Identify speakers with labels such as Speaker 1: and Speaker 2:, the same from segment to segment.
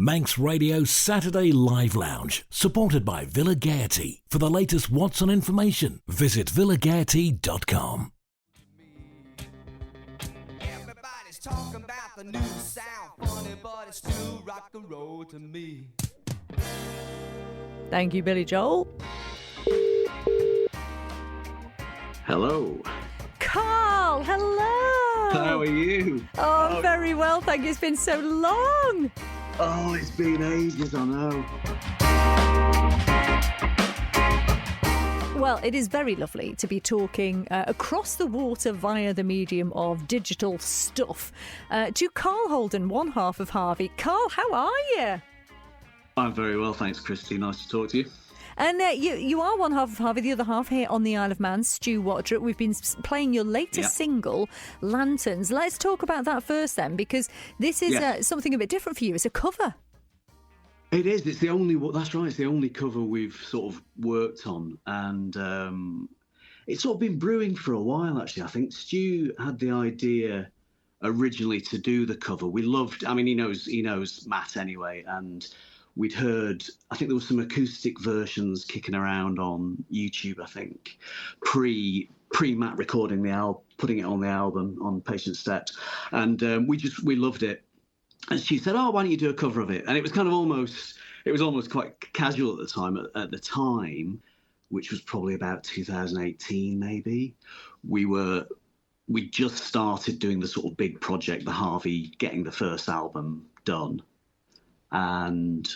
Speaker 1: Manx Radio Saturday Live Lounge, supported by Villa Gaiety. For the latest What's On information, visit villagaiety.com.
Speaker 2: Everybody's talking about the new sound, funny but it's still rock and roll to me.
Speaker 3: Thank you, Billy Joel.
Speaker 4: Hello.
Speaker 3: Carl, hello.
Speaker 4: How are you?
Speaker 3: Oh, I'm very well, thank you. It's been so long.
Speaker 4: Oh, it's been ages, I know.
Speaker 3: Well, it is very lovely to be talking across the water via the medium of digital stuff to Carl Holden, one half of HARVEY. Carl, how are you?
Speaker 4: I'm very well, thanks, Christy. Nice to talk to you.
Speaker 3: And you are one half of HARVEY, the other half here on the Isle of Man, Stu Watret. We've been playing your latest single, Lanterns. Let's talk about that first then, because this is something a bit different for you. It's a cover.
Speaker 4: It is. It's the only. That's right. It's the only cover we've sort of worked on, and it's sort of been brewing for a while. Actually, I think Stu had the idea originally to do the cover. We loved. I mean, he knows Matt anyway, and we'd heard. I think there were some acoustic versions kicking around on YouTube. I think pre Matt recording the album, putting it on the album on Patient Steps, and we loved it. And she said, "Oh, why don't you do a cover of it?" And it was kind of almost quite casual at the time, which was probably about 2018, maybe. We just started doing the sort of big project, the HARVEY, getting the first album done, and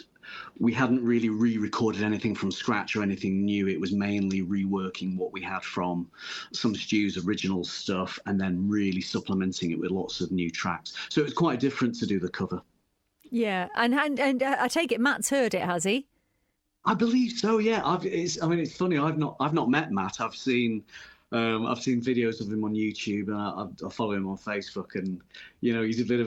Speaker 4: we hadn't really re-recorded anything from scratch or anything new. It was mainly reworking what we had from some of Stu's original stuff and then really supplementing it with lots of new tracks. So it was quite different to do the cover.
Speaker 3: Yeah, and I take it Matt's heard it, has he?
Speaker 4: I believe so. Yeah, it's funny. I've not met Matt. I've seen videos of him on YouTube, and I follow him on Facebook, and he's a bit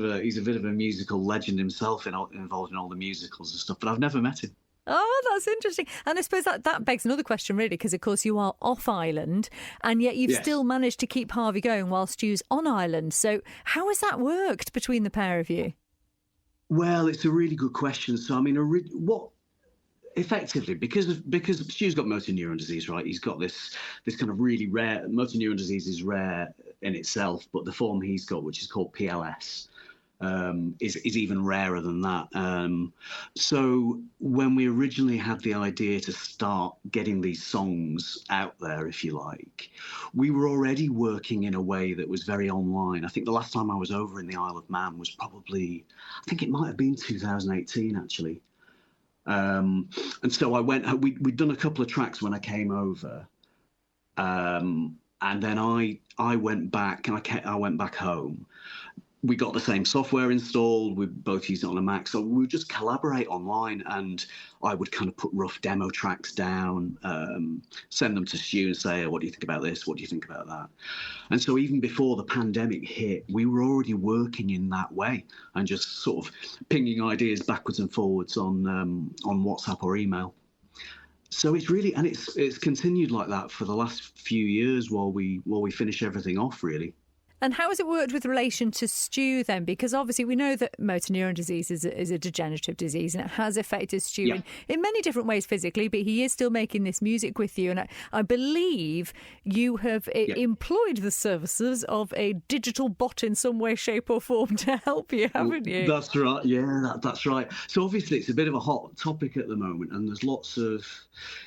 Speaker 4: of a musical legend himself, involved in all the musicals and stuff. But I've never met him.
Speaker 3: Oh, that's interesting. And I suppose that begs another question, really, because of course you are off island, and yet you've still managed to keep HARVEY going while Stu's on island. So how has that worked between the pair of you? Well,
Speaker 4: it's a really good question. So I mean, effectively, because Stu's got motor neurone disease, right? He's got this kind of really rare. Motor neurone disease is rare in itself, but the form he's got, which is called PLS, is even rarer than that. So when we originally had the idea to start getting these songs out there, if you like, we were already working in a way that was very online. I think the last time I was over in the Isle of Man was probably, I think it might have been 2018, actually. And so we'd done a couple of tracks when I came over, and then I went back and I went back home. We got the same software installed. We both used it on a Mac, so we would just collaborate online. And I would kind of put rough demo tracks down, send them to Stu and say, "What do you think about this? What do you think about that?" And so even before the pandemic hit, we were already working in that way and just sort of pinging ideas backwards and forwards on WhatsApp or email. So it's really, and it's continued like that for the last few years while we finish everything off, really.
Speaker 3: And how has it worked with relation to Stu then? Because obviously we know that motor neurone disease is a degenerative disease, and it has affected Stu in many different ways physically, but he is still making this music with you. And I believe you have employed the services of a digital bot in some way, shape or form to help you, haven't you?
Speaker 4: That's right. Yeah, that's right. So obviously it's a bit of a hot topic at the moment, and there's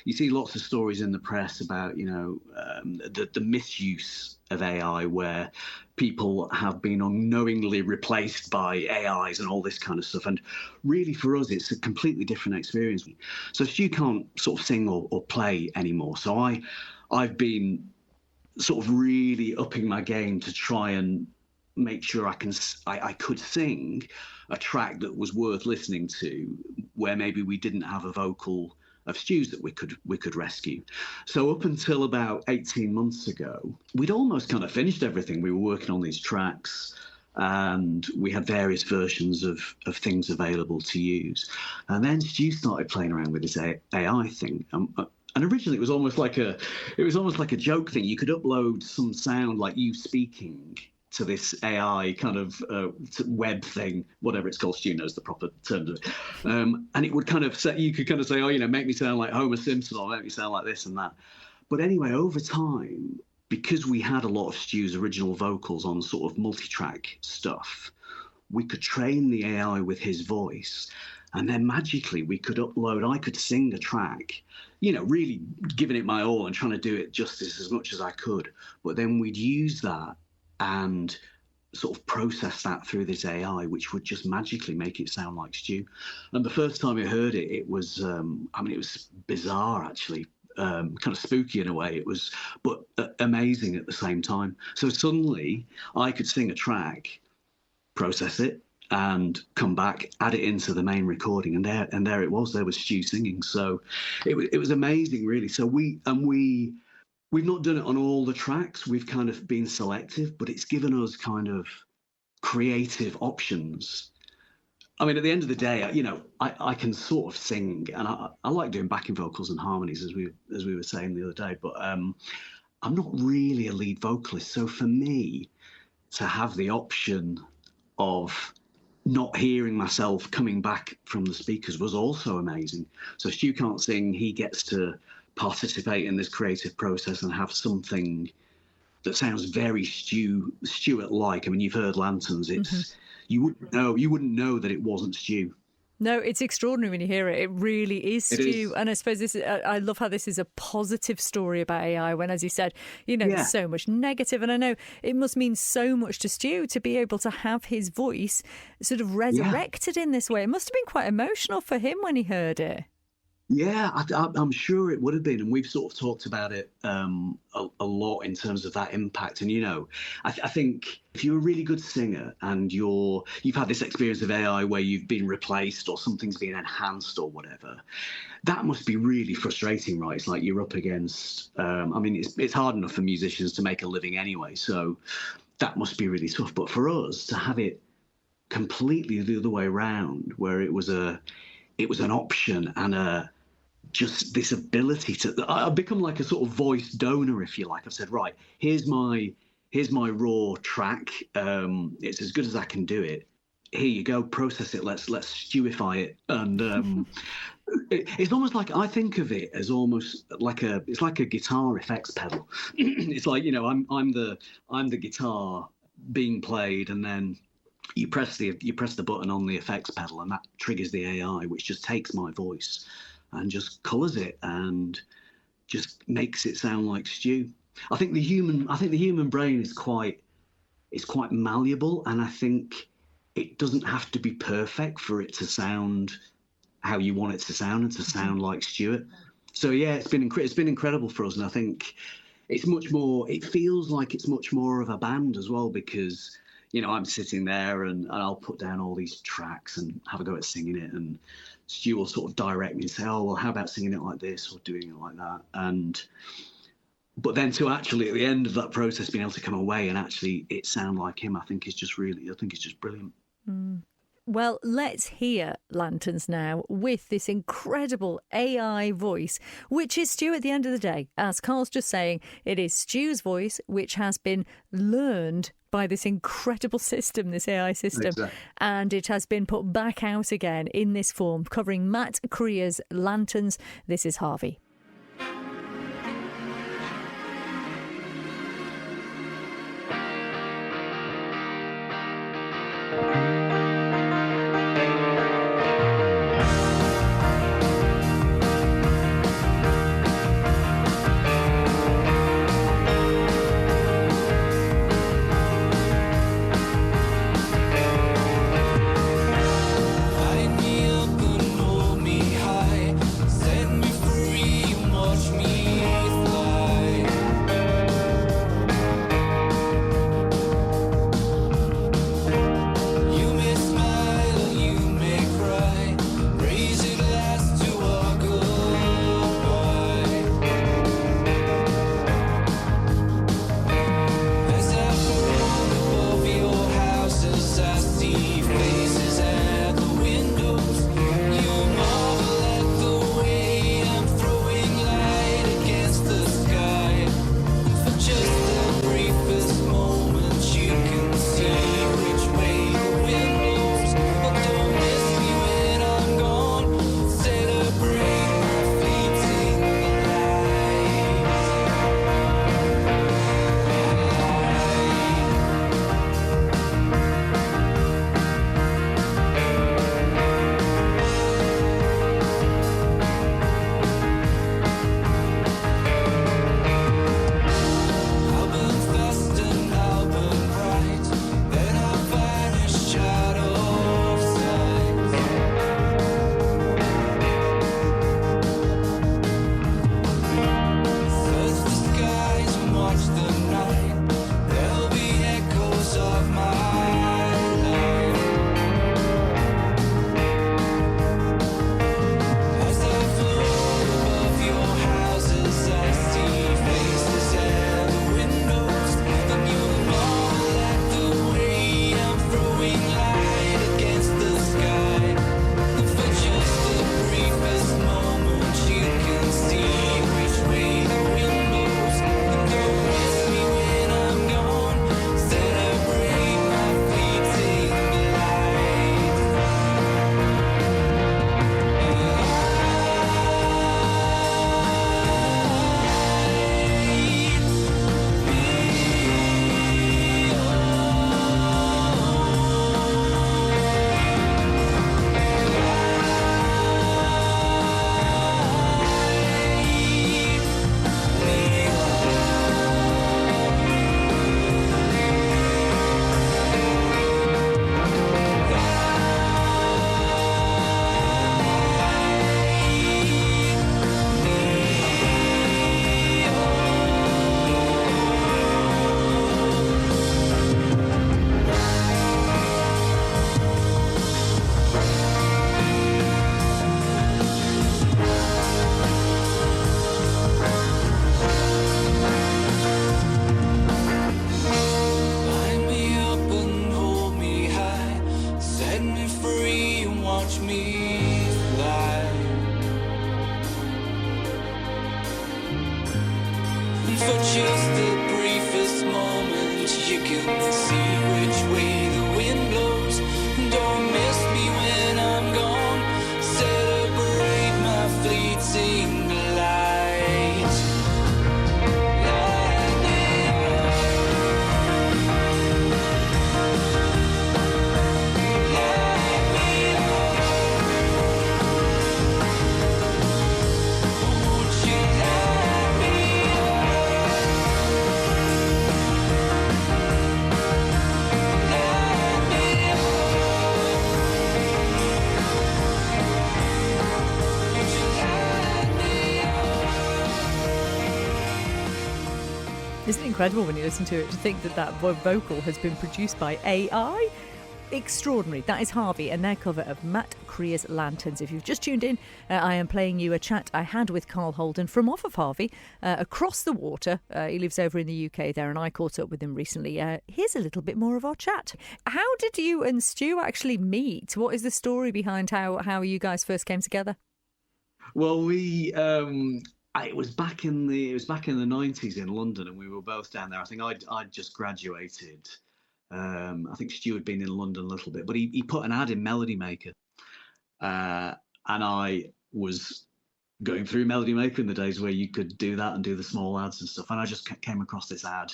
Speaker 4: you see lots of stories in the press about, the misuse of AI, where people have been unknowingly replaced by AIs and all this kind of stuff. And really for us, it's a completely different experience. So Stu can't sort of sing or play anymore. So I've been sort of really upping my game to try and make sure I could sing a track that was worth listening to, where maybe we didn't have a vocal of Stu's that we could rescue. So up until about 18 months ago, we'd almost kind of finished everything. We were working on these tracks, and we had various versions of things available to use. And then Stu started playing around with this AI thing. And originally it was almost like a joke thing. You could upload some sound like you speaking to this AI kind of web thing, whatever it's called. Stu knows the proper terms of it. And it would kind of say, you could kind of say, oh, make me sound like Homer Simpson, or make me sound like this and that. But anyway, over time, because we had a lot of Stu's original vocals on sort of multi-track stuff, we could train the AI with his voice, and then magically I could sing a track, really giving it my all and trying to do it justice as much as I could. But then we'd use that and sort of process that through this AI, which would just magically make it sound like Stu. And the first time I heard it, it was, it was bizarre, actually. Kind of spooky in a way, but amazing at the same time. So suddenly I could sing a track, process it, and come back, add it into the main recording, and there it was. There was Stu singing. So it was amazing, really. So we've not done it on all the tracks. We've kind of been selective, but it's given us kind of creative options. I mean, at the end of the day, I can sort of sing, and I like doing backing vocals and harmonies, as we were saying the other day. But I'm not really a lead vocalist, so for me to have the option of not hearing myself coming back from the speakers was also amazing. So Stu can't sing; he gets to participate in this creative process and have something that sounds very Stuart-like. I mean, you've heard Lanterns; it's you wouldn't know that it wasn't Stu.
Speaker 3: No, it's extraordinary when you hear it. It really is Stu. And I suppose I love how this is a positive story about AI when, as you said, there's so much negative. And I know it must mean so much to Stu to be able to have his voice sort of resurrected in this way. It must have been quite emotional for him when he heard it.
Speaker 4: Yeah, I'm sure it would have been. And we've sort of talked about it a lot in terms of that impact. And, I think if you're a really good singer and you've had this experience of AI where you've been replaced or something's been enhanced or whatever, that must be really frustrating, right? It's like you're up against, it's hard enough for musicians to make a living anyway. So that must be really tough. But for us to have it completely the other way around, where it was an option and just this ability I've become like a sort of voice donor, if you like. I've said, right, here's my raw track. It's as good as I can do it. Here you go, process it. Let's Stuify it. And it's almost like, I think of it as almost like it's like a guitar effects pedal. It's like, I'm the guitar being played, and then you press the button on the effects pedal, and that triggers the AI, which just takes my voice and just colours it and just makes it sound like Stu. I think the human brain is quite malleable, and I think it doesn't have to be perfect for it to sound how you want it to sound and to sound like Stuart. So yeah, it's been incredible for us, and I think it's much more. It feels like it's much more of a band as well, because I'm sitting there and I'll put down all these tracks and have a go at singing it, and Stu will sort of direct me and say, oh, well, how about singing it like this or doing it like that? But then to actually, at the end of that process, being able to come away and actually it sound like him, I think it's just brilliant.
Speaker 3: Mm. Well, let's hear Lanterns now with this incredible AI voice, which is Stu at the end of the day. As Carl's just saying, it is Stu's voice, which has been learned by this incredible system, this AI system. Exactly. And it has been put back out again in this form, covering Matt Creer's Lanterns. This is Harvey.
Speaker 2: Light me up and hold me high, set me free.
Speaker 5: beneath light. And for just the briefest moment, you can see which way the wind blows. Don't miss me when I'm gone. Celebrate my fleeting light. Light me up. Light me up. Won't you light me up? Light me up. Won't you light me up?
Speaker 3: Isn't it incredible when you listen to it to think that that vocal has been produced by AI? Extraordinary. That is HARVEY and their cover of Matt Creer's Lanterns. If you've just tuned in, I am playing you a chat I had with Carl Holden from off of HARVEY across the water. He lives over in the UK there, and I caught up with him recently. Here's a little bit more of our chat. How did you and Stu actually meet? What is the story behind how you guys first came together?
Speaker 4: Well, it was back in the 90s in London, and we were both down there. I think I'd just graduated. I think Stu had been in London a little bit, but he put an ad in Melody Maker, and I was going through Melody Maker in the days where you could do that and do the small ads and stuff, and I just came across this ad.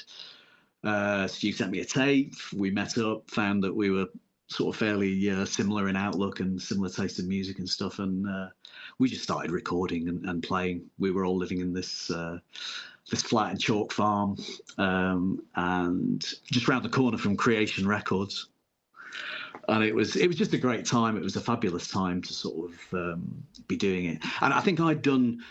Speaker 4: Stu sent me a tape. We met up, found that we were sort of fairly similar in outlook and similar taste in music and stuff, and we just started recording and playing. We were all living in this flat in Chalk Farm, and just round the corner from Creation Records. And it was just a great time. It was a fabulous time to sort of be doing it. And I think I'd done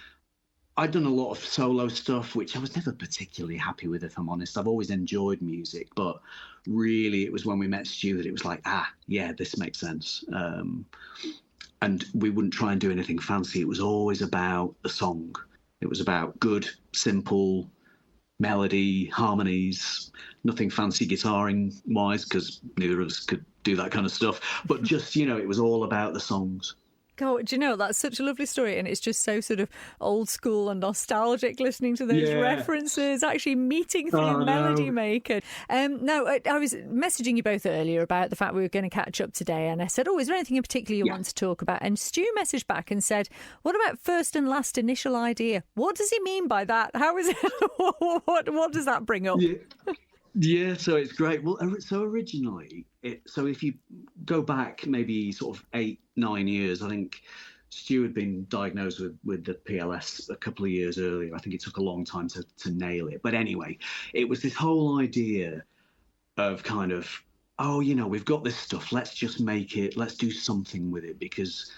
Speaker 4: a lot of solo stuff, which I was never particularly happy with, if I'm honest. I've always enjoyed music, but really it was when we met Stu that it was like, yeah, this makes sense. And we wouldn't try and do anything fancy. It was always about the song. It was about good, simple melody, harmonies, nothing fancy guitaring wise, because neither of us could do that kind of stuff. But just, it was all about the songs.
Speaker 3: God, do you know, that's such a lovely story, and it's just so sort of old school and nostalgic listening to those references, actually meeting through Melody Maker. No, I was messaging you both earlier about the fact we were going to catch up today, and I said, is there anything in particular you want to talk about? And Stu messaged back and said, what about first and last initial idea? What does he mean by that? How is it? What does that bring up?
Speaker 4: Yeah, so it's great. Well, so originally, so if you go back maybe sort of 8-9 years, I think Stu had been diagnosed with the PLS a couple of years earlier. I think it took a long time to nail it. But anyway, it was this whole idea of kind of, we've got this stuff, let's just make it, let's do something with it, because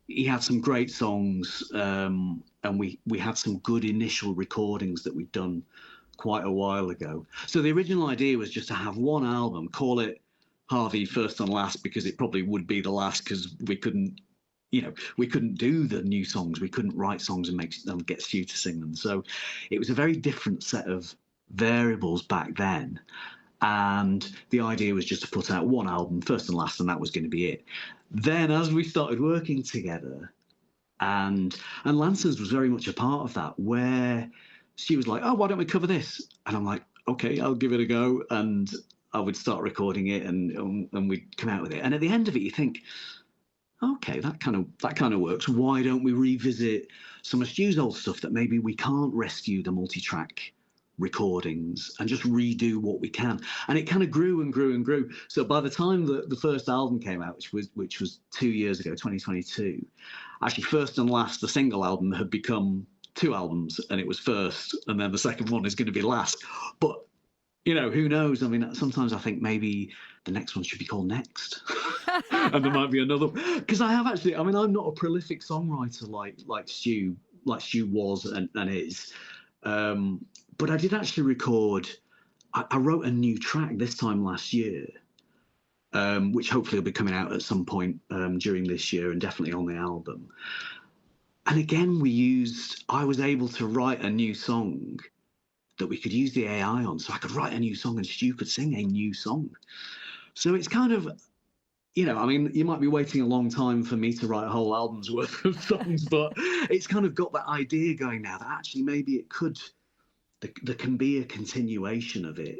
Speaker 4: he had some great songs, and we had some good initial recordings that we'd done quite a while ago. So the original idea was just to have one album, call it HARVEY First and Last, because it probably would be the last, because we couldn't do the new songs. We couldn't write songs and make them, get Stu to sing them. So it was a very different set of variables back then. And the idea was just to put out one album, First and Last, and that was going to be it. Then as we started working together, and Lanterns was very much a part of that, where Stu was like, why don't we cover this? And I'm like, okay, I'll give it a go. And I would start recording it, and we'd come out with it. And at the end of it, you think, okay, that kind of works. Why don't we revisit some of Stu's old stuff that maybe we can't rescue the multi-track recordings and just redo what we can? And it kind of grew and grew and grew. So by the time the first album came out, which was 2 years ago, 2022, actually First and Last, the single album, had become 2 albums, and it was first, and then the second one is going to be last. But who knows? I mean, sometimes I think maybe the next one should be called Next, and there might be another. Because I have actually, I'm not a prolific songwriter like Stu was and is, but I did actually record. I wrote a new track this time last year, which hopefully will be coming out at some point during this year, and definitely on the album. And again, I was able to write a new song that we could use the AI on. So I could write a new song and Stu could sing a new song. So it's kind of, I mean, you might be waiting a long time for me to write a whole album's worth of songs, but it's kind of got that idea going now that actually maybe it could, there can be a continuation of it,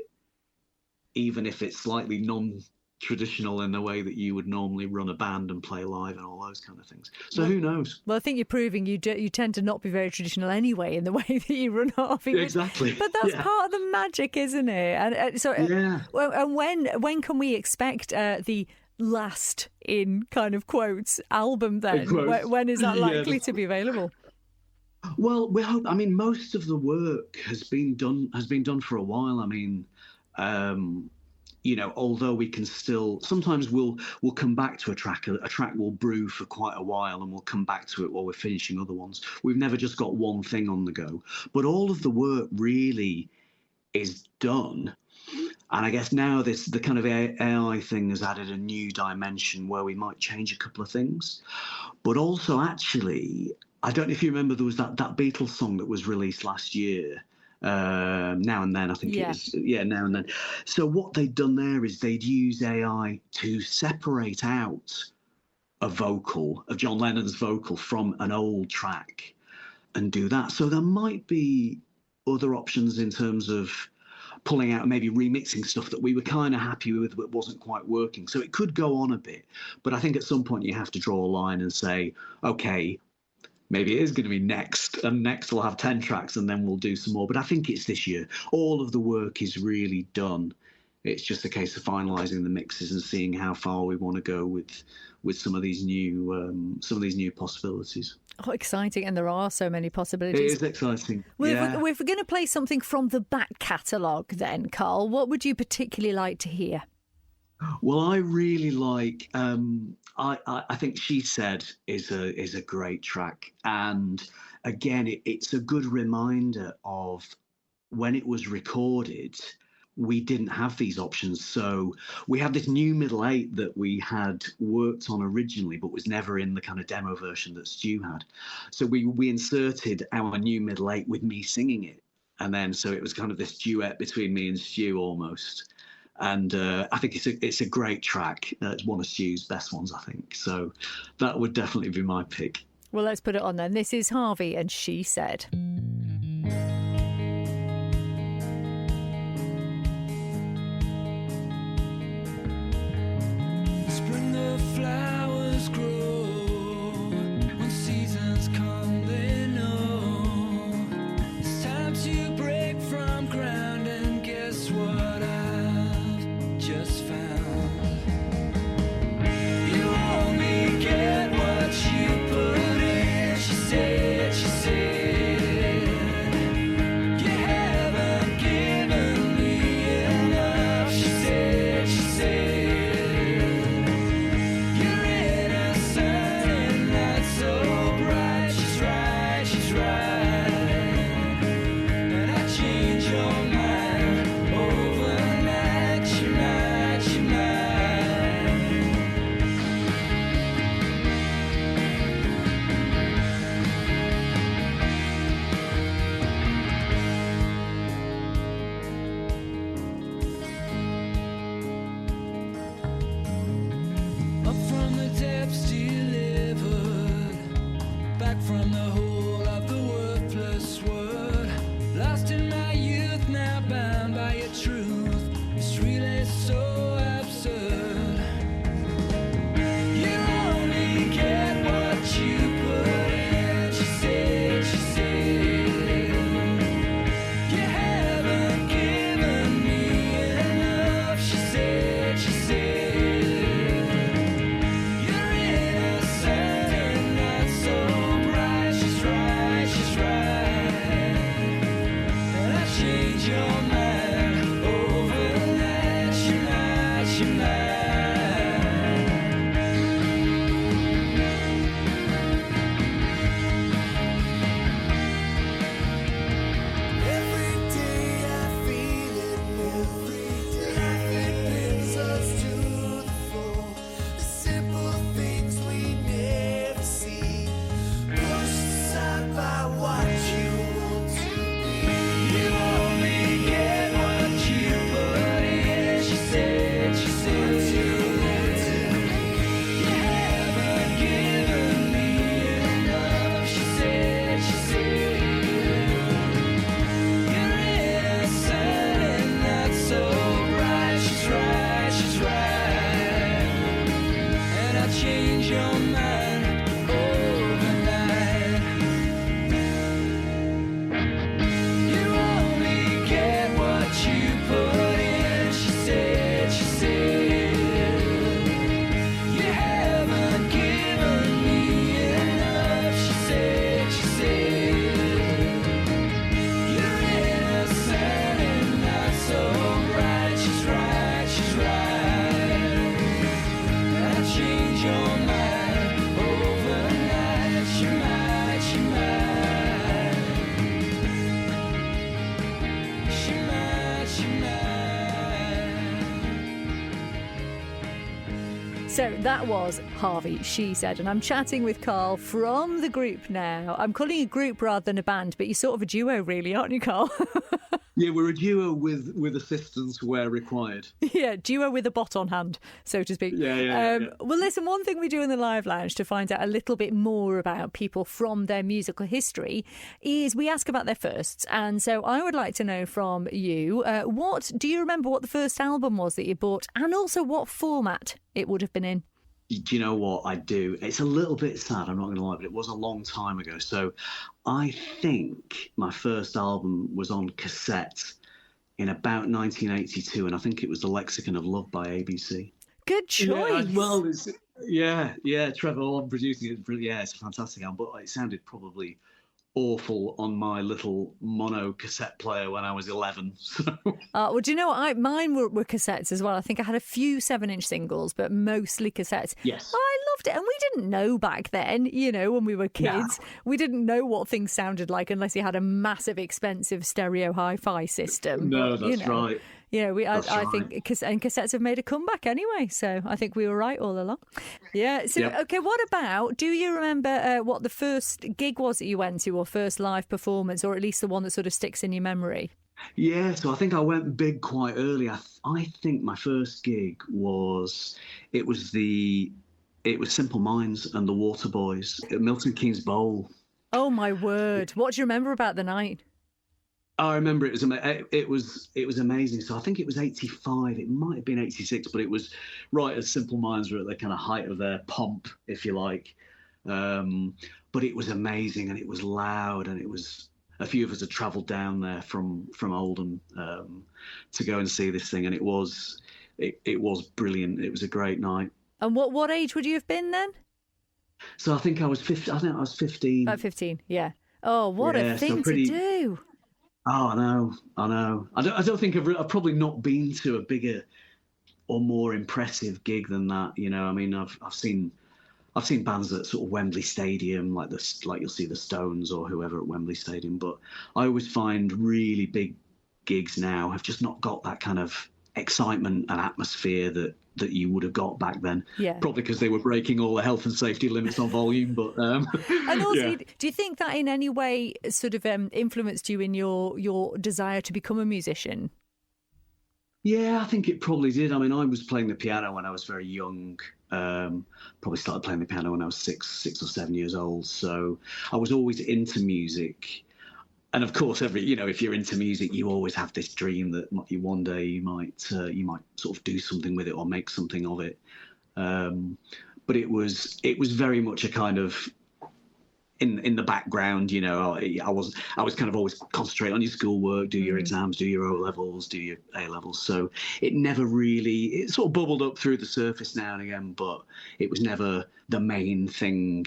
Speaker 4: even if it's slightly non-traditional in the way that you would normally run a band and play live and all those kind of things. So who knows?
Speaker 3: Well, I think you're proving you tend to not be very traditional anyway in the way that you run HARVEY.
Speaker 4: Exactly.
Speaker 3: But that's part of the magic, isn't it? And so, well, and when can we expect the last, in kind of quotes, album then? When is that likely to be available?
Speaker 4: Well, we hope. I mean, most of the work has been done for a while. I mean, although we can still sometimes we'll come back to a track. A track will brew for quite a while, and we'll come back to it while we're finishing other ones. We've never just got one thing on the go, but all of the work really is done. And I guess now the kind of AI thing has added a new dimension where we might change a couple of things. But also, actually, I don't know if you remember, there was that Beatles song that was released last year, Now and Then, I think it is. Yeah, Now and Then. So what they'd done there is they'd use AI to separate out a vocal, of John Lennon's vocal, from an old track and do that. So there might be other options in terms of pulling out, maybe remixing stuff that we were kind of happy with but wasn't quite working. So it could go on a bit, but I think at some point you have to draw a line and say, okay, maybe it is going to be next, and next we'll have 10 tracks and then we'll do some more. But I think it's this year. All of the work is really done. It's just a case of finalising the mixes and seeing how far we want to go with some of these new possibilities.
Speaker 3: Oh, exciting. And there are so many possibilities.
Speaker 4: It is exciting.
Speaker 3: Well, if we're going to play something from the back catalogue then, Carl, what would you particularly like to hear?
Speaker 4: Well, I really like, I think She Said is a great track. And again, it's a good reminder of when it was recorded, we didn't have these options. So we had this new middle eight that we had worked on originally, but was never in the kind of demo version that Stu had. So we inserted our new middle eight with me singing it. And then, so it was kind of this duet between me and Stu almost. And I think it's a great track. It's one of Stu's best ones, I think. So that would definitely be my pick.
Speaker 3: Well, let's put it on then. This is HARVEY and She Said.
Speaker 5: Spring the flowers grow, when seasons come they know it's time to break from ground, and guess what I've just found? You only get what you put in, she said, you haven't given me enough, she said,
Speaker 3: So that was Harvey, She Said, and I'm chatting with Carl from the group now. I'm calling it a group rather than a band, but you're sort of a duo really, aren't you, Carl?
Speaker 4: Yeah, we're a duo with assistance where required.
Speaker 3: Yeah, duo with a bot on hand, so to speak.
Speaker 4: Yeah.
Speaker 3: Well, listen, one thing we do in the Live Lounge to find out a little bit more about people from their musical history is we ask about their firsts. And so I would like to know from you, do you remember what the first album was that you bought, and also what format it would have been in?
Speaker 4: Do you know what I do? It's a little bit sad, I'm not going to lie, but it was a long time ago. So I think my first album was on cassette in about 1982, and I think it was The Lexicon of Love by ABC.
Speaker 3: Good choice.
Speaker 4: Yeah, Trevor Holden producing it. Yeah, it's a fantastic album, but it sounded probably awful on my little mono cassette player when I was 11. So.
Speaker 3: Well, do you know what? Mine were cassettes as well. I think I had a few 7-inch singles, but mostly cassettes.
Speaker 4: Yes.
Speaker 3: I loved it. And we didn't know back then, when we were kids, we didn't know what things sounded like unless you had a massive, expensive stereo hi-fi system.
Speaker 4: No, that's right.
Speaker 3: I think cassettes have made a comeback anyway, so I think we were right all along. Yeah. So, Okay, what about, do you remember what the first gig was that you went to, or first live performance, or at least the one that sort of sticks in your memory?
Speaker 4: Yeah, so I think I went big quite early. I think my first gig was Simple Minds and the Waterboys at Milton Keynes Bowl.
Speaker 3: Oh my word! What do you remember about the night?
Speaker 4: I remember it was amazing. So I think it was 85. It might have been 86, but it was right as Simple Minds were at the kind of height of their pomp, if you like. But it was amazing, and it was loud, and it was a few of us had travelled down there from Holden to go and see this thing, and it was brilliant. It was a great night. And
Speaker 3: what age would you have been then?
Speaker 4: So I think I was 15. I think I was 15.
Speaker 3: About 15, yeah. Oh, what a thing to do!
Speaker 4: Oh, I know. I don't think I've probably not been to a bigger or more impressive gig than that. I mean, I've seen bands at sort of Wembley Stadium, like you'll see the Stones or whoever at Wembley Stadium. But I always find really big gigs now have just not got that kind of excitement and atmosphere that you would have got back then. Yeah. Probably because they were breaking all the health and safety limits on volume. But
Speaker 3: and also, do you think that in any way sort of influenced you in your desire to become a musician?
Speaker 4: Yeah, I think it probably did. I mean, I was playing the piano when I was very young. Probably started playing the piano when I was six or 7 years old. So I was always into music. And of course, if you're into music, you always have this dream that one day you might sort of do something with it or make something of it. But it was very much a kind of in the background. I was kind of always concentrate on your schoolwork, do your exams, do your O levels, do your A levels. So it sort of bubbled up through the surface now and again, but it was never the main thing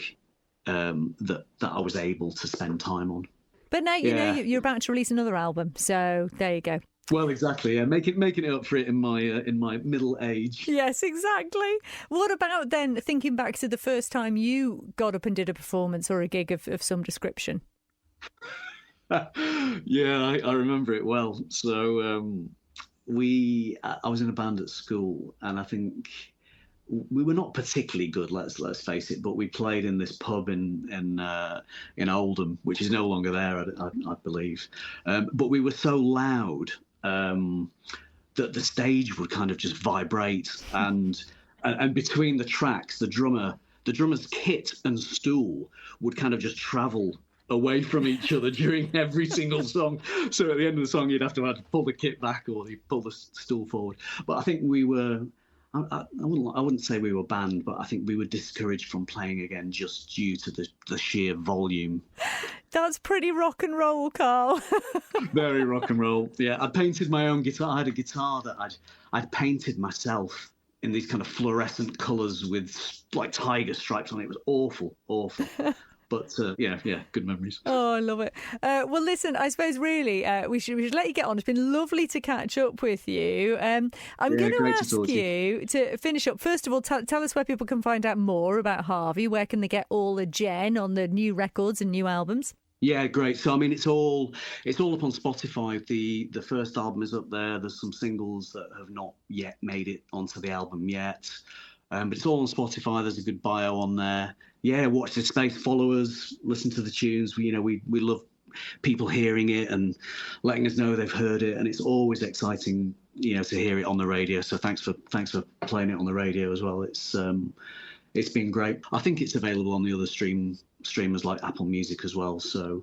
Speaker 4: that I was able to spend time on.
Speaker 3: But now you're about to release another album, so there you go.
Speaker 4: Well, exactly. Yeah, making it up for it in my middle age.
Speaker 3: Yes, exactly. What about then thinking back to the first time you got up and did a performance or a gig of some description?
Speaker 4: Yeah, I remember it well. So I was in a band at school, and I think we were not particularly good, let's face it, but we played in this pub in Oldham, which is no longer there, I believe. But we were so loud that the stage would kind of just vibrate, and between the tracks, the drummer's kit and stool would kind of just travel away from each other during every single song. So at the end of the song, you'd have to pull the kit back or you pull the stool forward. But I think we were. I wouldn't say we were banned, but I think we were discouraged from playing again just due to the sheer volume.
Speaker 3: That's pretty rock and roll, Carl.
Speaker 4: Very rock and roll. Yeah, I painted my own guitar. I had a guitar that I'd painted myself in these kind of fluorescent colours with like tiger stripes on it. It was awful. But yeah, good memories.
Speaker 3: Oh, I love it. Well, listen, I suppose really we should let you get on. It's been lovely to catch up with you. I'm going to ask you to finish up. First of all, tell us where people can find out more about Harvey. Where can they get all the gen on the new records and new albums?
Speaker 4: Yeah, great. So I mean, it's all up on Spotify. The first album is up there. There's some singles that have not yet made it onto the album yet. But it's all on Spotify. There's a good bio on there. Yeah, watch this space, follow us, listen to the tunes. We love people hearing it and letting us know they've heard it, and it's always exciting, to hear it on the radio. So thanks for playing it on the radio as well. It's been great. I think it's available on the other streamers like Apple Music as well. So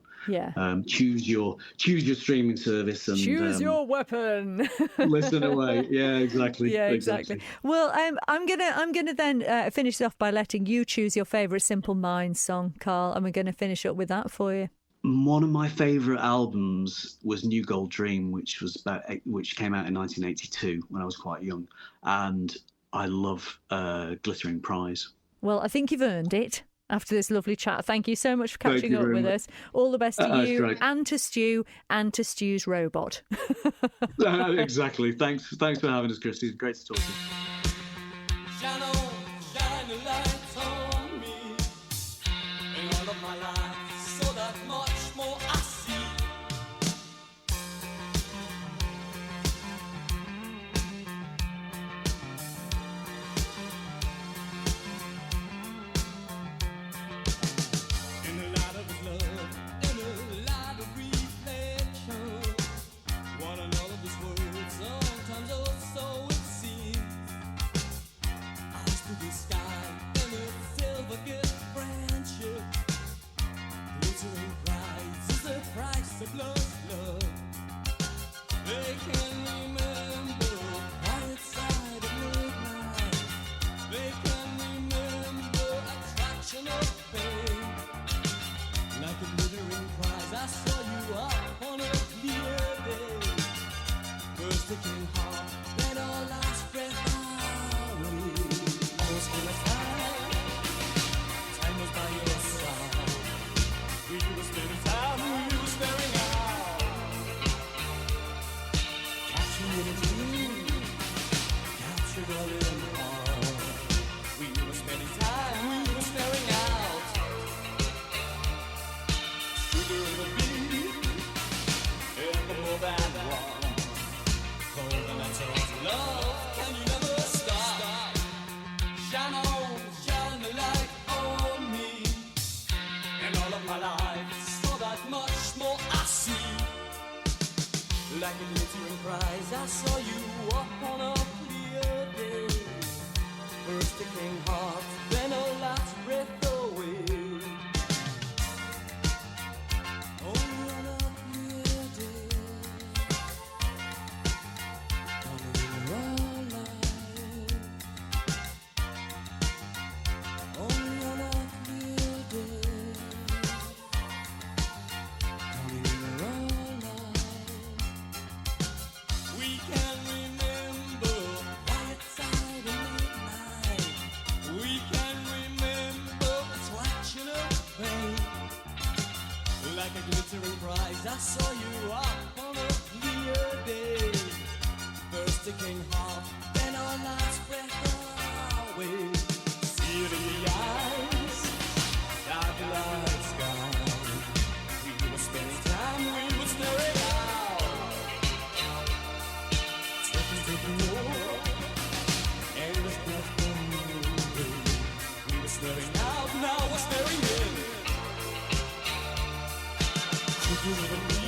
Speaker 4: choose your streaming service and
Speaker 3: choose your weapon.
Speaker 4: Listen away. Yeah, exactly.
Speaker 3: Yeah, exactly. Well, I'm gonna then finish off by letting you choose your favourite Simple Minds song, Carl, and we're going to finish up with that for you.
Speaker 4: One of my favourite albums was New Gold Dream, which came out in 1982 when I was quite young, and I love Glittering Prize.
Speaker 3: Well, I think you've earned it after this lovely chat. Thank you so much for catching up with us. All the best to you and to Stu and to Stu's robot.
Speaker 4: Exactly. Thanks for having us, Christy. Great to talk to you.
Speaker 5: Shine on, shine a light on me in all of my life, so that much more I see. In the light of his love, in the light of reflection, one another's words, sometimes also it seems. Eyes to the sky, and a silver gift friendship. Glittering prize is the price of love. They can remember quiet side of midnight. They can remember attraction of pain. Like a glittering prize, I saw you up on a clear day. First ticking heart, then our last breath away. Once in a time was by your side. We were spending time, we were staring out. Catching in a dream, captured all in the heart. We were spending time, we were staring out. Sugar in the beat, ever more than one. Cold and that's all love, can you never stop? Shine on, shine the light on me. And all of my life, so that much more I see. Like a glittering prize, I saw you up on a clear day. First ticking heart, then a last breath away. Only on a clear day, coming our life. Only on a clear day, coming our life. We can remember quiet side of midnight. We can remember attraction of pain. Like a glittering prize, I saw you up on a clear day. First ticking heart, then our last breath away. See it in the eyes, dark light sky. We were spending time, we were staring out. Taking more, endless breath from you. We were staring out, now we're staring in. Quicker than me,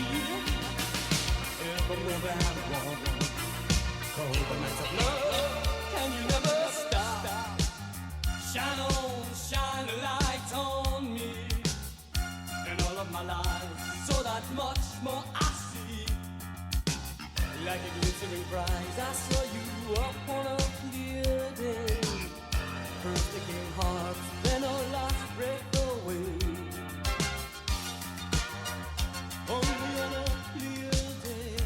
Speaker 5: ever more than one. Cold the nights of love, can you never stop? Shine on, shine a light on me. And all of my life, so that much more I see. Like a glittering prize, I saw you up on a clear day. First ticking heart, then our last breath away. Only on a clear day,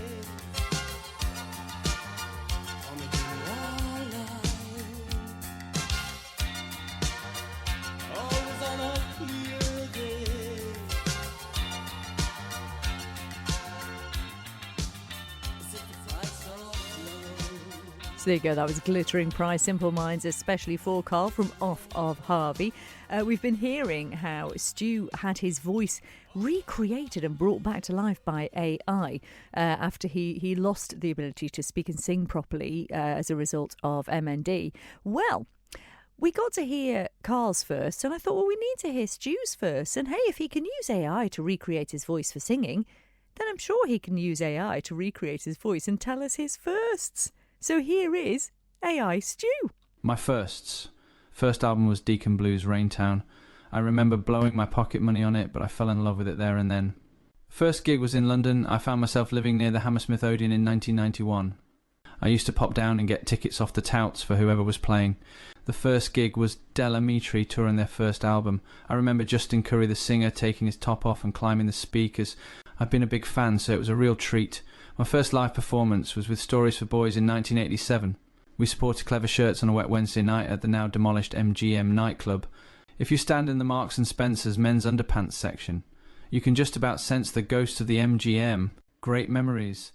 Speaker 5: coming our life. Always on a clear day. Is it the price of love?
Speaker 3: So there you go, that was Glittering Prize, Simple Minds, especially for Carl from Off of Harvey. We've been hearing how Stu had his voice recreated and brought back to life by AI after he lost the ability to speak and sing properly as a result of MND. Well, we got to hear Carl's first, and I thought, well, we need to hear Stu's first. And hey, if he can use AI to recreate his voice for singing, then I'm sure he can use AI to recreate his voice and tell us his firsts. So here is AI Stu.
Speaker 6: My first album was Deacon Blues' Raintown. I remember blowing my pocket money on it, but I fell in love with it there and then. First gig was in London. I found myself living near the Hammersmith Odeon in 1991. I used to pop down and get tickets off the touts for whoever was playing. The first gig was Del Amitri touring their first album. I remember Justin Curry, the singer, taking his top off and climbing the speakers. I've been a big fan, so it was a real treat. My first live performance was with Stories for Boys in 1987. We supported Clever Shirts on a wet Wednesday night at the now demolished MGM nightclub. If you stand in the Marks and Spencer's men's underpants section, you can just about sense the ghost of the MGM. Great memories.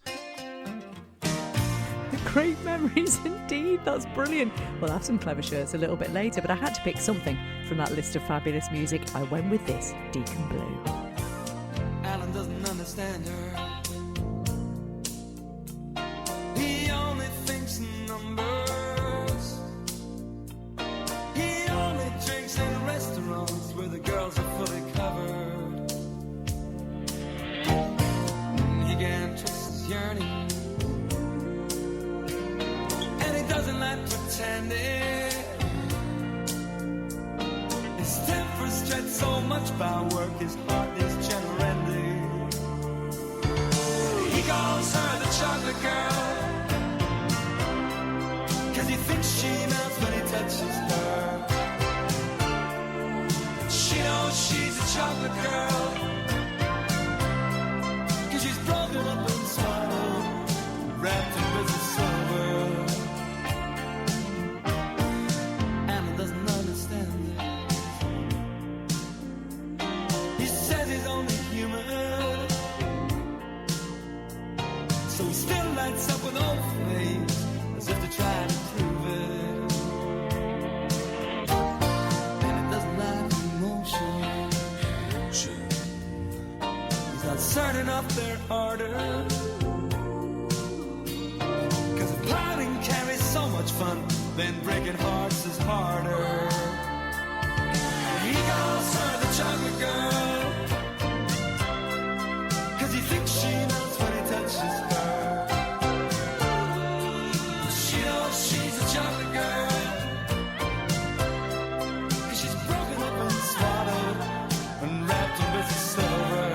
Speaker 3: Great memories indeed. That's brilliant. We'll have some Clever Shirts a little bit later, but I had to pick something from that list of fabulous music. I went with this, Deacon Blue.
Speaker 5: Alan doesn't understand her. He only thinks in numbers. He only drinks in restaurants where the girls are fully covered. He can't trust his yearning, and he doesn't like pretending. His temper's stretched so much by work, his heart is general ending. He calls her the chocolate girl, 'cause he thinks she melts when he touches her. She knows she's a chocolate girl, 'cause she's broken up and swallowed, wrapped in bits of silver. Anna doesn't understand this. He says he's only human, so he still lights up with old flames as if to try to prove it. And it doesn't like emotion. He's not certain of their harder, 'cause if plotting carries so much fun, then breaking hearts is harder. He calls her the chocolate girl, 'cause he thinks she knows when he touches her. She knows she's a chocolate girl, 'cause she's broken up and swallowed and wrapped in bits of silver.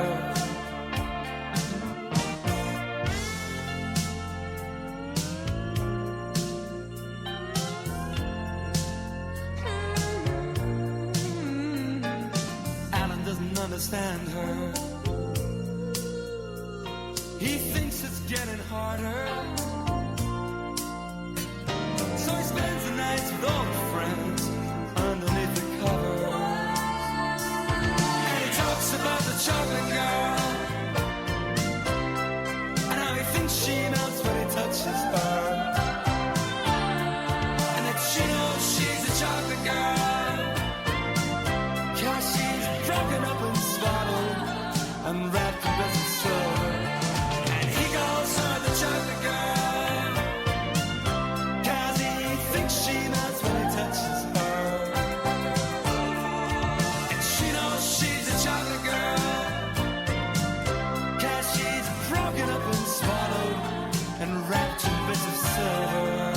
Speaker 5: Alan doesn't understand her. He thinks it's getting harder, so he spends the nights with old friends underneath the covers. And he talks about the chocolate girl, and how he thinks she melts when he touches her, and that she knows she's a chocolate girl, 'cause she's broken up and swallowed and wrapped in bits of silver. And he calls her the chocolate girl, 'cause he thinks she melts when he touches her. And she knows she's a chocolate girl, 'cause she's broken up and swallowed and wrapped in bits of silver.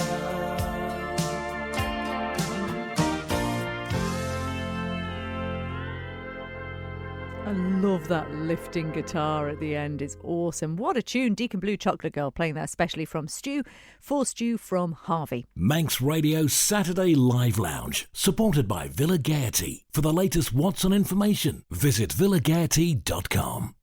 Speaker 3: I love that lifting guitar at the end. It's awesome. What a tune. Deacon Blue, Chocolate Girl, playing that especially from Stu, for Stu from Harvey.
Speaker 1: Manx Radio Saturday Live Lounge, supported by Villa Gaiety. For the latest What's On information, visit villagaiety.com.